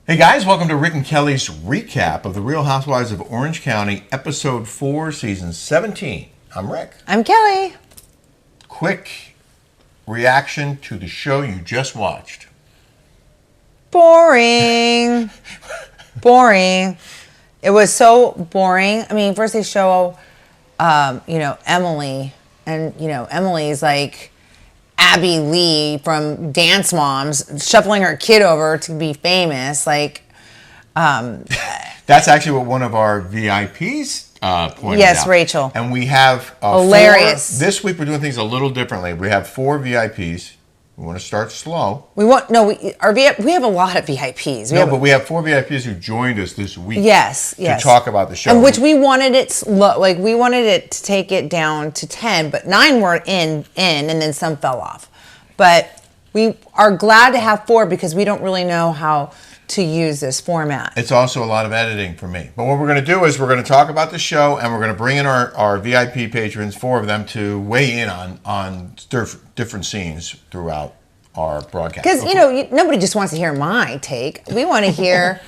Hey guys, welcome to Rick and Kelly's recap of The Real Housewives of Orange County, Episode 4, Season 17. I'm Rick. I'm Kelly. Quick reaction to the show you just watched. Boring. Boring. It was so boring. I mean, first they show, Emily. And, Emily's like Abby Lee from Dance Moms, shuffling her kid over to be famous. That's actually what one of our VIPs pointed out. Yes, Rachel. And we have hilarious. This week we're doing things a little differently. We have 4 VIPs. We want to start slow. We have a lot of VIPs. But we have 4 VIPs who joined us this week. Yes. To talk about the show. And which we wanted it slow, we wanted it to take it down to 10, but 9 were in, and then some fell off. But we are glad to have 4 because we don't really know how to use this format. It's also a lot of editing for me. But what we're going to do is we're going to talk about the show, and we're going to bring in our VIP patrons, 4 of them, to weigh in on different scenes throughout our broadcast. Because, nobody just wants to hear my take. We want to hear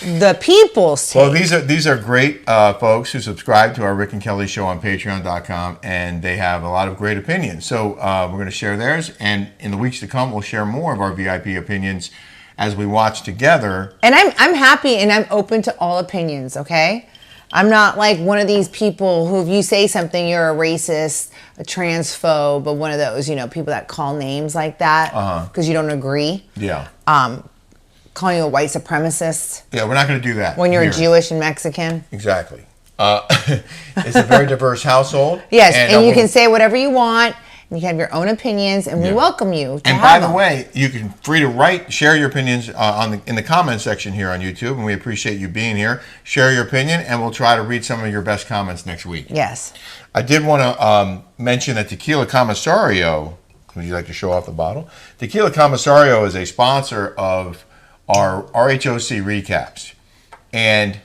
the people's take. Well, these are great folks who subscribe to our Rick and Kelly show on Patreon.com, and they have a lot of great opinions. So we're going to share theirs, and in the weeks to come, we'll share more of our VIP opinions as we watch together. And I'm happy and I'm open to all opinions, okay? I'm not like one of these people who, if you say something, you're a racist, a transphobe, but one of those, people that call names like that because you don't agree. Yeah. Calling you a white supremacist. Yeah, we're not going to do that. When you're Jewish and Mexican. Exactly. It's a very diverse household. Yes, and you can say whatever you want. You can have your own opinions, and we welcome you to and have by the way, you can free to share your opinions in the comment section here on YouTube, and we appreciate you being here. Share your opinion, and we'll try to read some of your best comments next week. Yes. I did want to mention that Tequila Commissario, would you like to show off the bottle? Tequila Commissario is a sponsor of our RHOC recaps, and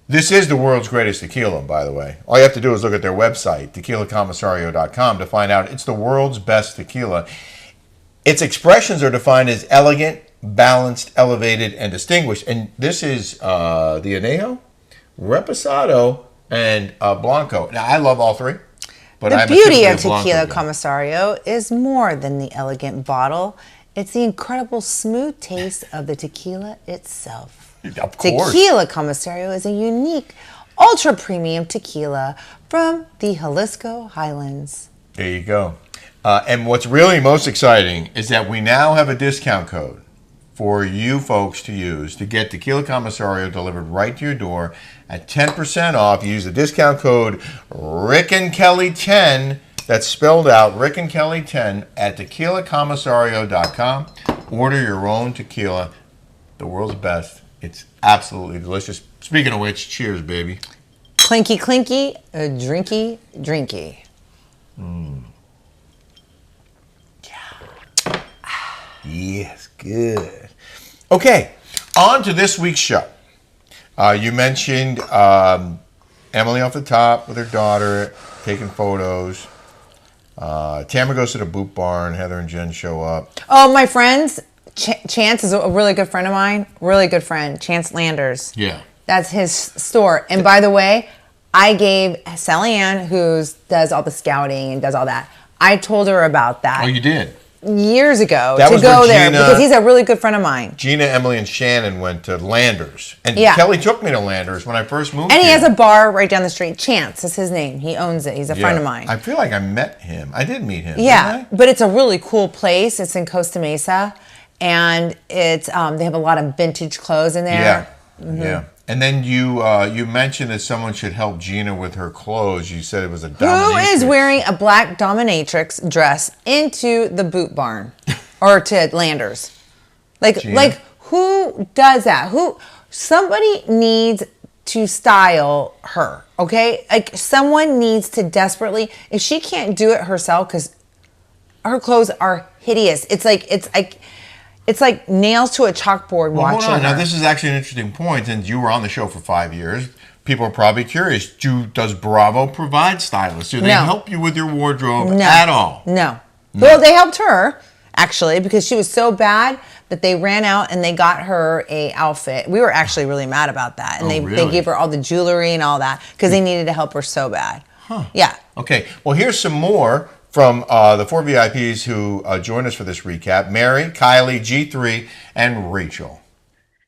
this is the world's greatest tequila, by the way. All you have to do is look at their website, tequilacommissario.com, to find out it's the world's best tequila. Its expressions are defined as elegant, balanced, elevated, and distinguished. And this is the Añejo, Reposado, and Blanco. Now, I love all 3. But the beauty of Tequila Commissario is more than the elegant bottle. It's the incredible smooth taste of the tequila itself. Of course. Tequila Commissario is a unique, ultra-premium tequila from the Jalisco Highlands. There you go. And what's really most exciting is that we now have a discount code for you folks to use to get Tequila Commissario delivered right to your door at 10% off. Use the discount code RickandKelly10. That's spelled out, RickandKelly10 at tequilacommissario.com. Order your own tequila, the world's best. It's absolutely delicious. Speaking of which, cheers, baby. Clinky, clinky, drinky, drinky. Yeah. Yes, good. Okay, on to this week's show. You mentioned Emily off the top with her daughter, taking photos. Tamara goes to the boot barn. Heather and Jen show up. Oh, my friends. Chance is a really good friend of mine. Really good friend. Chance Landers. Yeah. That's his store. And by the way, I gave Sally Ann, who does all the scouting and does all that, I told her about that. Oh, you did? Years ago That to was go where there Gina, because he's a really good friend of mine. Gina, Emily, and Shannon went to Landers. And Kelly took me to Landers when I first moved And he here. has a bar right down the street. Chance is his name. He owns it. He's a friend of mine. I feel like I met him. I did meet him. Yeah, didn't I? but it's a really cool place. It's in Costa Mesa. And it's they have a lot of vintage clothes in there. Yeah, yeah. And then you mentioned that someone should help Gina with her clothes. You said it was a dominatrix. Who is wearing a black dominatrix dress into the boot barn or to Landers? Like who does that? Somebody needs to style her, okay? Like someone needs to desperately, if she can't do it herself, because her clothes are hideous. It's like nails to a chalkboard watching hold on. her. Now, this is actually an interesting point, and you were on the show for 5 years. People are probably curious. Does Bravo provide stylists? Do they help you with your wardrobe at all? No. Well, they helped her, actually, because she was so bad. that they ran out and they got her a outfit. We were actually really mad about that. And they gave her all the jewelry and all that because they needed to help her so bad. Huh. Yeah. Okay. Well, here's some more from the 4 VIPs who joined us for this recap. Mary, Kylie, G3, and Rachel.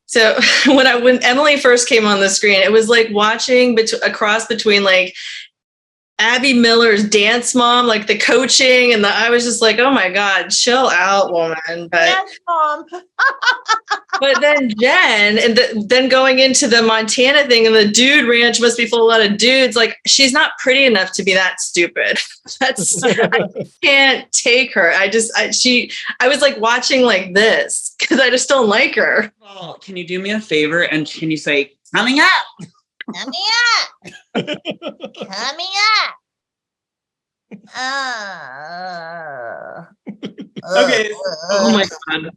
So when Emily first came on the screen, it was like watching a cross between like Abby Miller's Dance Mom, like the coaching, and I was just like, oh my God, chill out, woman. But Dance Mom. but then Jen, and then going into the Montana thing, and the dude ranch must be full of a lot of dudes. Like, she's not pretty enough to be that stupid. I can't take her. I was like watching like this because I just don't like her. Well, can you do me a favor and can you say coming up? Coming up. Coming up. Okay. Oh my God.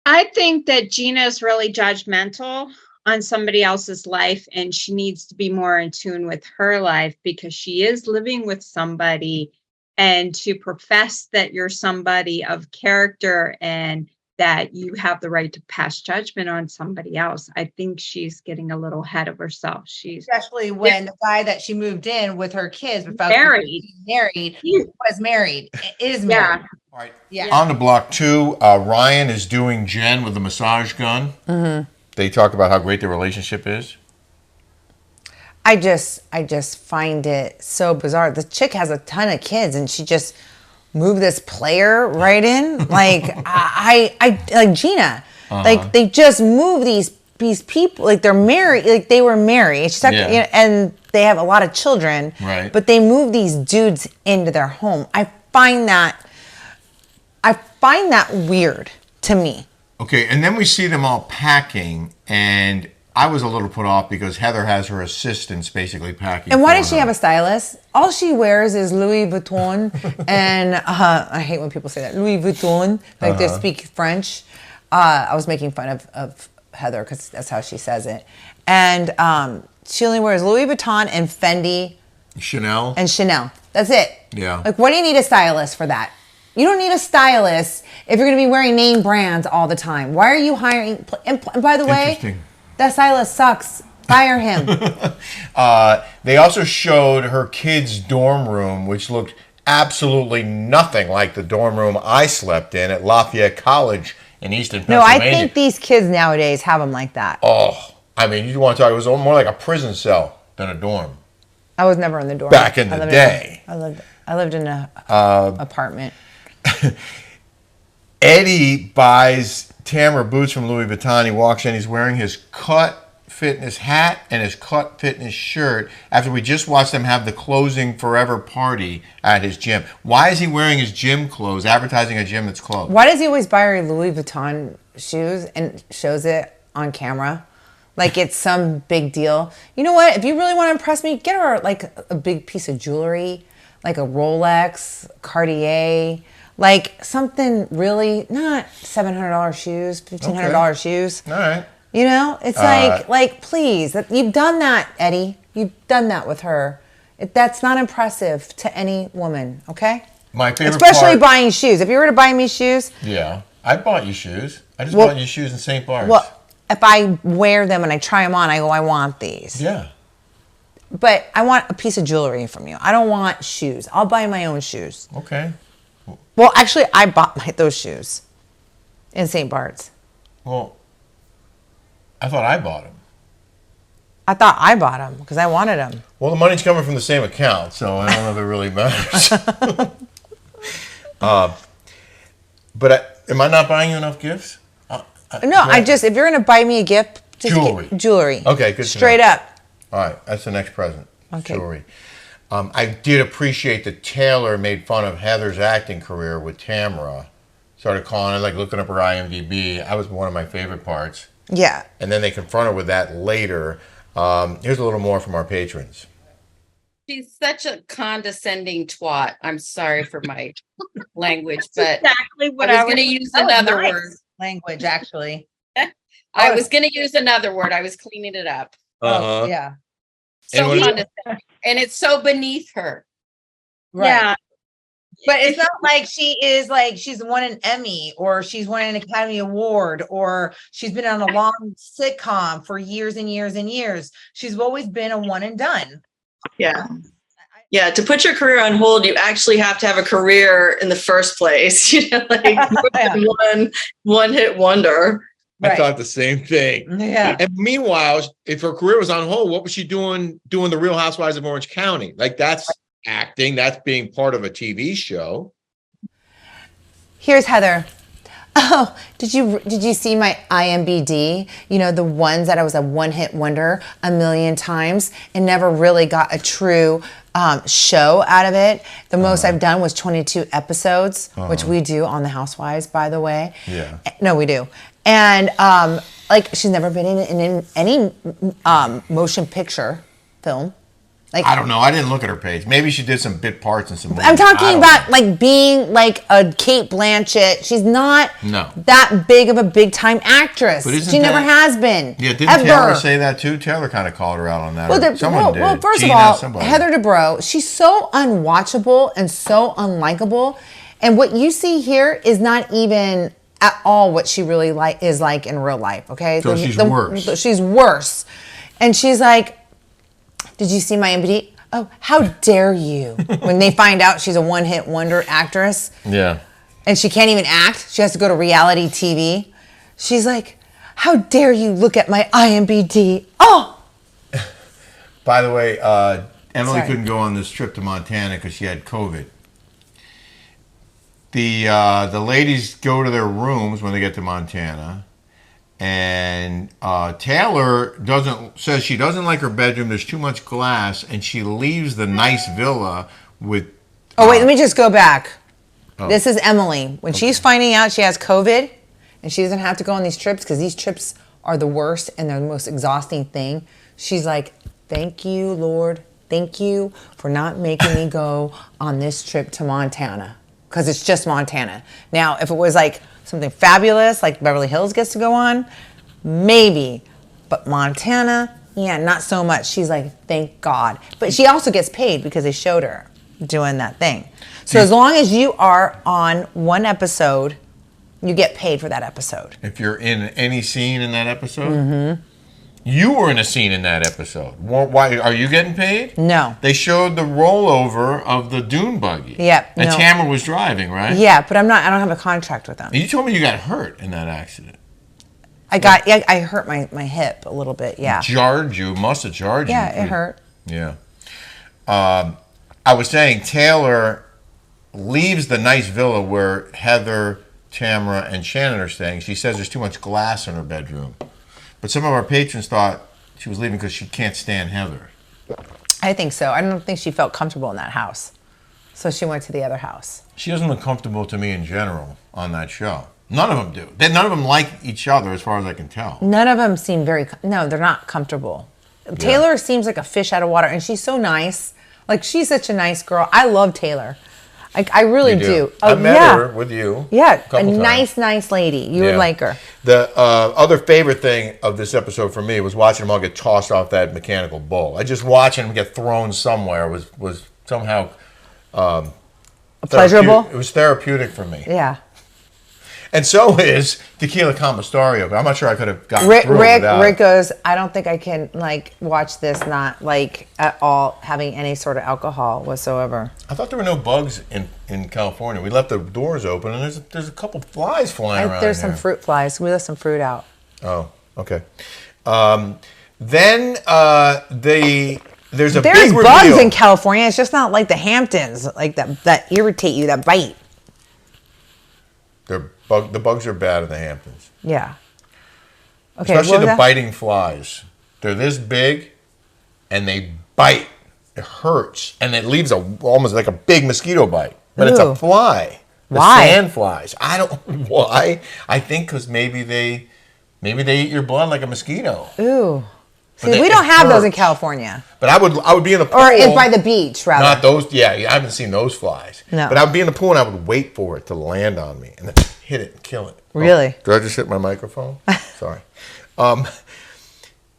I think that Gina is really judgmental on somebody else's life, and she needs to be more in tune with her life because she is living with somebody, and to profess that you're somebody of character and that you have the right to pass judgment on somebody else. I think she's getting a little ahead of herself. Especially when the guy that she moved in with her kids was married, is married. Yeah. All right. Yeah. On to block 2, Ryan is doing Jen with the massage gun. Mm-hmm. They talk about how great their relationship is. I just find it so bizarre. The chick has a ton of kids, and she just moved this player right in. Like I like Gina. Like they just moved these people. Like they're married. Like they were married. She's talking, you know, and they have a lot of children. Right. But they move these dudes into their home. I find that weird to me. Okay, and then we see them all packing, and I was a little put off because Heather has her assistants basically packing. And why did she have a stylist? All she wears is Louis Vuitton, and I hate when people say that, Louis Vuitton, like they speak French. I was making fun of Heather because that's how she says it. And she only wears Louis Vuitton and Fendi. Chanel. And Chanel. That's it. Yeah. Like, what do you need a stylist for that? You don't need a stylist if you're going to be wearing name brands all the time. Why are you hiring? And by the way, that stylist sucks. Fire him. They also showed her kids' dorm room, which looked absolutely nothing like the dorm room I slept in at Lafayette College in Easton, No, Pennsylvania. I think these kids nowadays have them like that. Oh, I mean, you want to talk, it was more like a prison cell than a dorm. I was never in the dorm. Back in the day. I lived in an apartment. Eddie buys Tamara boots from Louis Vuitton. He walks in. He's wearing his Cut Fitness hat and his Cut Fitness shirt after we just watched them have the closing forever party at his gym. Why is he wearing his gym clothes, advertising a gym that's closed? Why does he always buy her Louis Vuitton shoes and shows it on camera? Like it's some big deal. You know what? If you really want to impress me, get her like a big piece of jewelry, like a Rolex, Cartier. Like something really, not $700 shoes, $1,500 shoes. All right. You know, it's like, please, you've done that, Eddie. You've done that with her. That's not impressive to any woman, okay? My favorite Especially buying shoes. If you were to buy me shoes. Yeah, I bought you shoes. I just bought you shoes in St. Bart's. Well, if I wear them and I try them on, I go, I want these. Yeah. But I want a piece of jewelry from you. I don't want shoes. I'll buy my own shoes. Okay. Well, actually, I bought those shoes in St. Bart's. Well, I thought I bought them. I thought I bought them because I wanted them. Well, the money's coming from the same account, so I don't know if it really matters. But am I not buying you enough gifts? No, if you're going to buy me a gift, just Jewelry. Jewelry. Okay, good. Straight up. All right, that's the next present. Okay. Jewelry. I did appreciate that Taylor made fun of Heather's acting career with Tamara. Started calling her, like looking up her IMDb. That was one of my favorite parts. Yeah. And then they confront her with that later. Here's a little more from our patrons. She's such a condescending twat. I'm sorry for my language, but exactly what I was going to use another word. Language, actually. I was going to use another word. I was cleaning it up. Oh, yeah. So condescending. And it's so beneath her. Right. Yeah. But it's not like she's won an Emmy or she's won an Academy Award or she's been on a long sitcom for years and years and years. She's always been a one and done. Yeah. Yeah, to put your career on hold, you actually have to have a career in the first place. One hit wonder. I thought the same thing. Yeah. And meanwhile, if her career was on hold, what was she doing the Real Housewives of Orange County? Like, that's acting. That's being part of a TV show. Here's Heather. Oh, did you see my IMBD? You know, the ones that I was a one-hit wonder a million times and never really got a true show out of it. The most I've done was 22 episodes, which we do on The Housewives, by the way. Yeah. No, we do. And like, she's never been in any motion picture film. Like, I don't know. I didn't look at her page. Maybe she did some bit parts in some movies. I'm talking about like being like a Kate Blanchett. She's not that big of a big time actress. She never has been. Yeah, didn't Taylor say that too? Taylor kind of called her out on that. Someone did. Well, first Gina, of all, somebody. Heather Dubrow, she's so unwatchable and so unlikable. And what you see here is not even at all what she really is like in real life. Okay, so she's worse. She's worse, and she's like, did you see my MPD? Oh, how dare you? When they find out she's a one-hit wonder actress. Yeah. And she can't even act. She has to go to reality TV. She's like, how dare you look at my IMBD? Oh! By the way, Emily couldn't go on this trip to Montana because she had COVID. The ladies go to their rooms when they get to Montana. And Taylor says she doesn't like her bedroom. There's too much glass, and she leaves the nice villa with. Oh wait, let me just go back. This is Emily when she's finding out she has COVID, and she doesn't have to go on these trips because these trips are the worst and they're the most exhausting thing. She's like, "Thank you, Lord, thank you for not making me go on this trip to Montana because it's just Montana." Now, if it was like something fabulous like Beverly Hills gets to go on, maybe. But Montana, yeah, not so much. She's like, thank God. But she also gets paid because they showed her doing that thing. So as long as you are on one episode, you get paid for that episode. If you're in any scene in that episode? You were in a scene in that episode. Why are you getting paid? No. They showed the rollover of the dune buggy. Yep. And Tamara was driving, right? Yeah, but I don't have a contract with them. You told me you got hurt in that accident. I hurt my hip a little bit, yeah. Jarred you, must have jarred you. Yeah, it hurt. Yeah. I was saying Taylor leaves the nice villa where Heather, Tamara, and Shannon are staying. She says there's too much glass in her bedroom. But some of our patrons thought she was leaving because she can't stand Heather. I think so. I don't think she felt comfortable in that house. So she went to the other house. She doesn't look comfortable to me in general on that show. None of them do. None of them like each other as far as I can tell. None of them seem no, they're not comfortable. Taylor seems like a fish out of water, and she's so nice. Like, she's such a nice girl. I love Taylor. I really do. I met her with you. Yeah, a nice lady. You would like her. The other favorite thing of this episode for me was watching them all get tossed off that mechanical bull. Just watching them get thrown somewhere was somehow pleasurable. It was therapeutic for me. Yeah. And so is Tequila commissario. But I'm not sure I could have gotten through it without. Rick goes, I don't think I can watch this not at all having any sort of alcohol whatsoever. I thought there were no bugs in California. We left the doors open and there's a couple flies flying around. There's some fruit flies. We left some fruit out. Oh, okay. Then there's big reveal. Bugs in California. It's just not like the Hamptons, like that irritate you, that bite. The bugs are bad in the Hamptons. Yeah. Okay. Especially the biting flies. They're this big, and they bite. It hurts, and it leaves almost like a big mosquito bite. But It's a fly. Why? Sand flies. I don't know why. I think because maybe they eat your blood like a mosquito. Ooh. See, we don't have those in California. But I would be in the pool. Or by the beach, rather. Not those. Yeah, I haven't seen those flies. No. But I would be in the pool and I would wait for it to land on me and then hit it and kill it. Really? Oh, did I just hit my microphone? Sorry.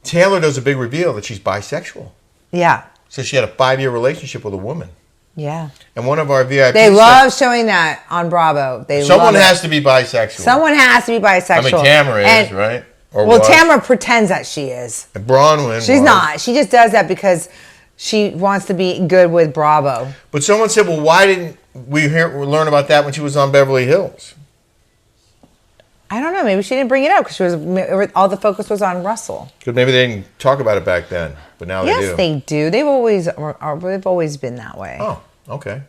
Taylor does a big reveal that she's bisexual. Yeah. So she had a 5-year relationship with a woman. Yeah. And one of our VIPs They love showing that on Bravo. Someone has to be bisexual. Someone has to be bisexual. I mean, Tamara is, right? Or well, was. Tamara pretends that she is. And Bronwyn She's not. She just does that because she wants to be good with Bravo. But someone said, well, why didn't we learn about that when she was on Beverly Hills? I don't know. Maybe she didn't bring it up because all the focus was on Russell. Because maybe they didn't talk about it back then, but now they do. Yes, they do. They've always been that way. Oh, okay.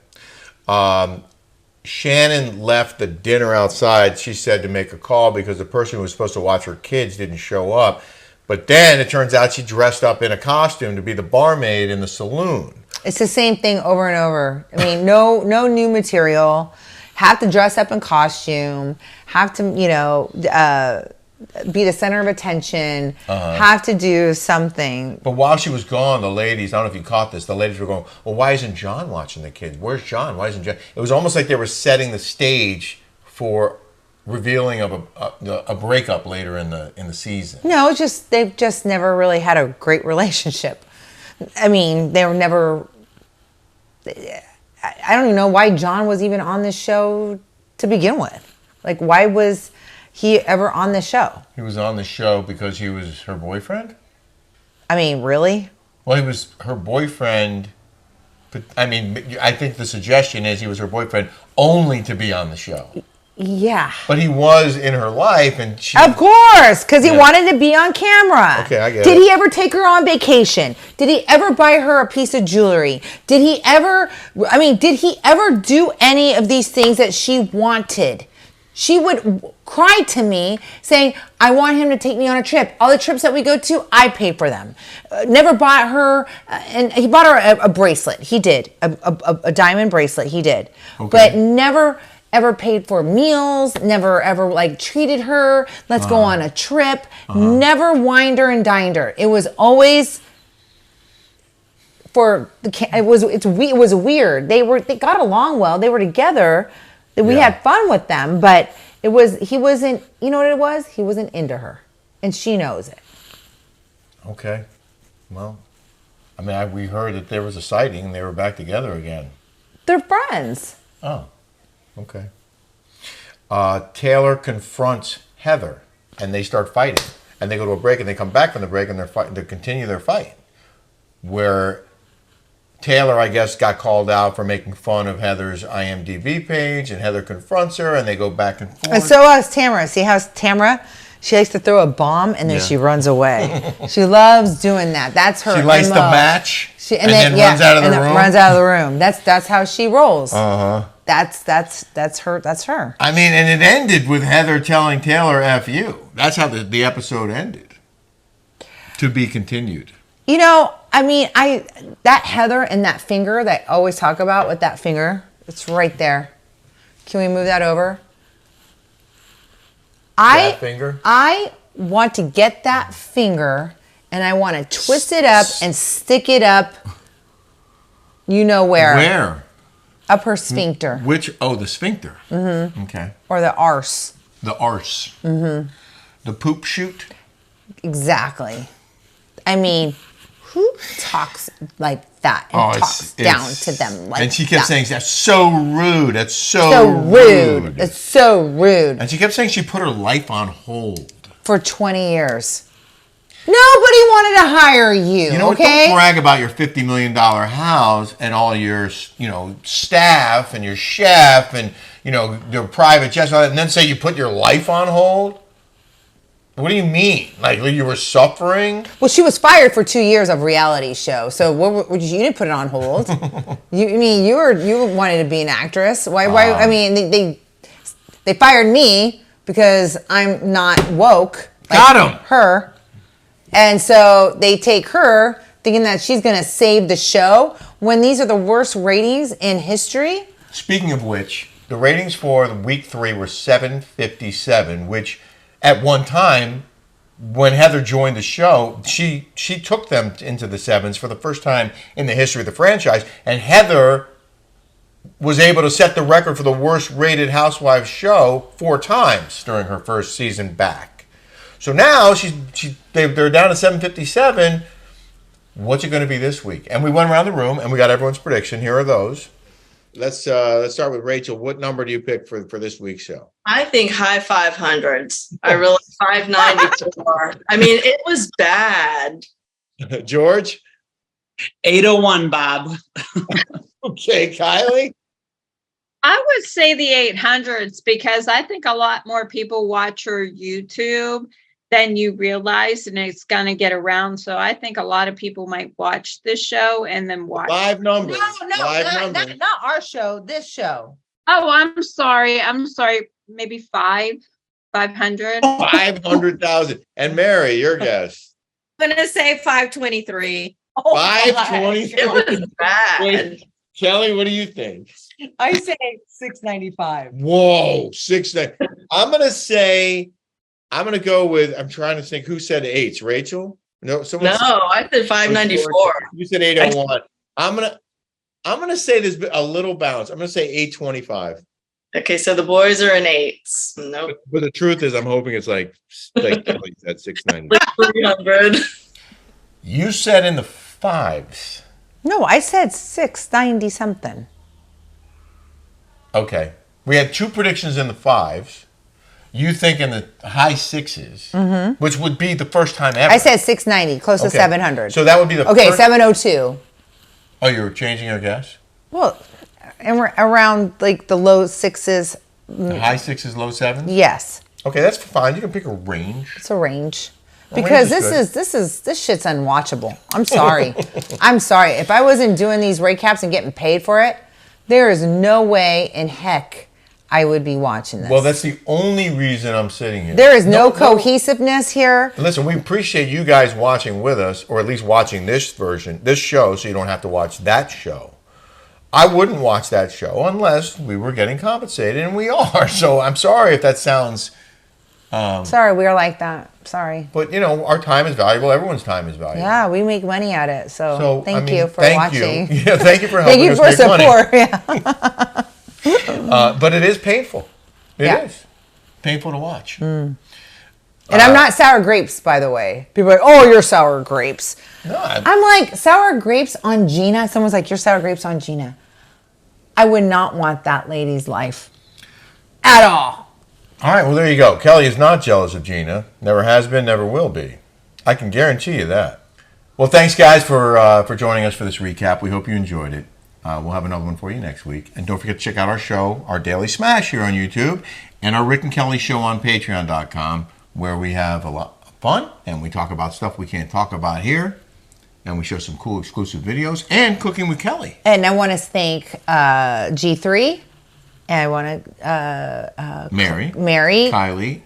Shannon left the dinner outside, she said, to make a call because the person who was supposed to watch her kids didn't show up. But then it turns out she dressed up in a costume to be the barmaid in the saloon. It's the same thing over and over. I mean, no new material. Have to dress up in costume. Have to, be the center of attention. Have to do something. But while she was gone, the ladies, I don't know if you caught this, the ladies were going, well, why isn't John watching the kids? Where's John? Why isn't John? It was almost like they were setting the stage for revealing of a breakup later in the season. No, it's just they've just never really had a great relationship. I mean, they were never. I don't even know why John was even on this show to begin with. Like, why was he ever on the show? He was on the show because he was her boyfriend? I mean, really? Well, he was her boyfriend. But I mean, I think the suggestion is he was her boyfriend only to be on the show. Yeah. But he was in her life, and she... Of course, because he wanted to be on camera. Okay, I get Did it. he ever take her on vacation? Did he ever buy her a piece of jewelry? Did he ever do any of these things that she wanted? She would cry to me saying, I want him to take me on a trip. All the trips that we go to, I pay for them. Never bought her, and he bought her a bracelet. He did. A diamond bracelet, he did. Okay. But never ever paid for meals, never ever like treated her. Let's go on a trip. Never wined her and dined her. It was always it was weird. They got along well. They were together. We had fun with them, but he wasn't, you know what it was? He wasn't into her. And she knows it. Okay. Well, I mean, we heard that there was a sighting and they were back together again. They're friends. Oh, okay. Taylor confronts Heather and they start fighting. And they go to a break and they come back from the break and they continue their fight. Where Taylor, I guess, got called out for making fun of Heather's IMDb page, and Heather confronts her, and they go back and forth. And so has Tamara. See how Tamara, she likes to throw a bomb, and then she runs away. She loves doing that. That's her She lights MO. the match, and then yeah, runs out of the room. Runs out of the room. That's how she rolls. Uh-huh. That's her. I mean, and it ended with Heather telling Taylor, F you. That's how the episode ended. To be continued. You know, I mean, that Heather and that finger that I always talk about with that finger, it's right there. Can we move that over? That finger? I want to get that finger and I want to twist it up and stick it up, you know where. Where? Up her sphincter. Which? Oh, the sphincter. Mm-hmm. Okay. Or the arse. The arse. Mm-hmm. The poop chute. Exactly. I mean, who talks like that and talks down to them like that? And she kept saying, that's so rude. That's so rude. It's so rude. And she kept saying she put her life on hold. For 20 years. Nobody wanted to hire you, You know, okay? don't brag about your $50 million house and all your, staff and your chef and, your private jets and all that, and then say you put your life on hold? What do you mean? Like you were suffering? Well, she was fired for 2 years of reality show. So you didn't put it on hold. You wanted to be an actress. Why? I mean, they fired me because I'm not woke. Got him. Her. And so they take her thinking that she's going to save the show when these are the worst ratings in history. Speaking of which, the ratings for week 3 were 757, which at one time, when Heather joined the show, she took them into the sevens for the first time in the history of the franchise. And Heather was able to set the record for the worst rated Housewives show 4 times during her first season back. So now they're down to 757. What's it going to be this week? And we went around the room and we got everyone's prediction. Here are those. let's start with Rachel. What number do you pick for this week's show? I think high 500s. I really 594. I mean, it was bad. George? 801, Bob. Okay, Kylie? I would say the 800s because I think a lot more people watch her YouTube than you realize, and it's going to get around. So I think a lot of people might watch this show and then watch. Live numbers. Not our show. This show. Oh, I'm sorry. Maybe 500. 500,000. And Mary, your guess? I'm gonna say 523. 523. It was bad. Wait, Kelly, what do you think? I say 695. Whoa, 690. I'm gonna go with. I'm trying to think who said 8s. Rachel? No, someone. No, I said 594. You said 801. I'm gonna say there's a little bounce. I'm gonna say 825. Okay, so the boys are in 8s. Nope. But the truth is, I'm hoping it's like Kelly said 690. 300. You said in the 5s. No, I said 690 something. Okay, we had 2 predictions in the 5s. You think in the high 6s, which would be the first time ever. I said 690, close to Okay. 700. So that would be the Okay, first. 702. Oh, you were changing your guess? Well, and we're around like the low 6s. The high 6s, low 7s? Yes, Okay, that's fine. You can pick a range. it's a range. range Because is this shit's unwatchable. I'm sorry. I'm sorry. If I wasn't doing these recaps and getting paid for it, there is no way in heck I would be watching this. Well, that's the only reason I'm sitting here. There is no cohesiveness here. Listen, we appreciate you guys watching with us, or at least watching this show, so you don't have to watch that show. I wouldn't watch that show unless we were getting compensated, and we are. So I'm sorry if that sounds... Sorry, we are like that. Sorry. But, our time is valuable. Everyone's time is valuable. Yeah, we make money at it. So, So, thank I mean, you for thank watching. You. Yeah, thank you for Thank helping you us for make support. money. Yeah. But it is painful. It Yeah. is. Painful to watch. And I'm not sour grapes, by the way. People are like, oh, you're sour grapes. No, I'm like, sour grapes on Gina? Someone's like, you're sour grapes on Gina. I would not want that lady's life at all. All right, well, there you go. Kelly is not jealous of Gina. Never has been, never will be. I can guarantee you that. Well, thanks, guys, for joining us for this recap. We hope you enjoyed it. We'll have another one for you next week. And don't forget to check out our show, our Daily Smash here on YouTube, and our Rick and Kelly show on Patreon.com, where we have a lot of fun, and we talk about stuff we can't talk about here, and we show some cool exclusive videos, and Cooking with Kelly. And I want to thank G3. And I want to... Mary, Kylie,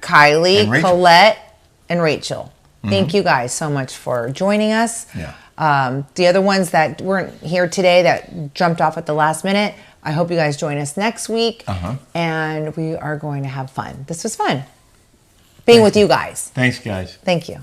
and Rachel. Colette, and Rachel. Thank you guys so much for joining us. Yeah. The other ones that weren't here today that jumped off at the last minute, I hope you guys join us next week. And we are going to have fun. This was fun. Being with you guys. Thanks, guys. Thank you.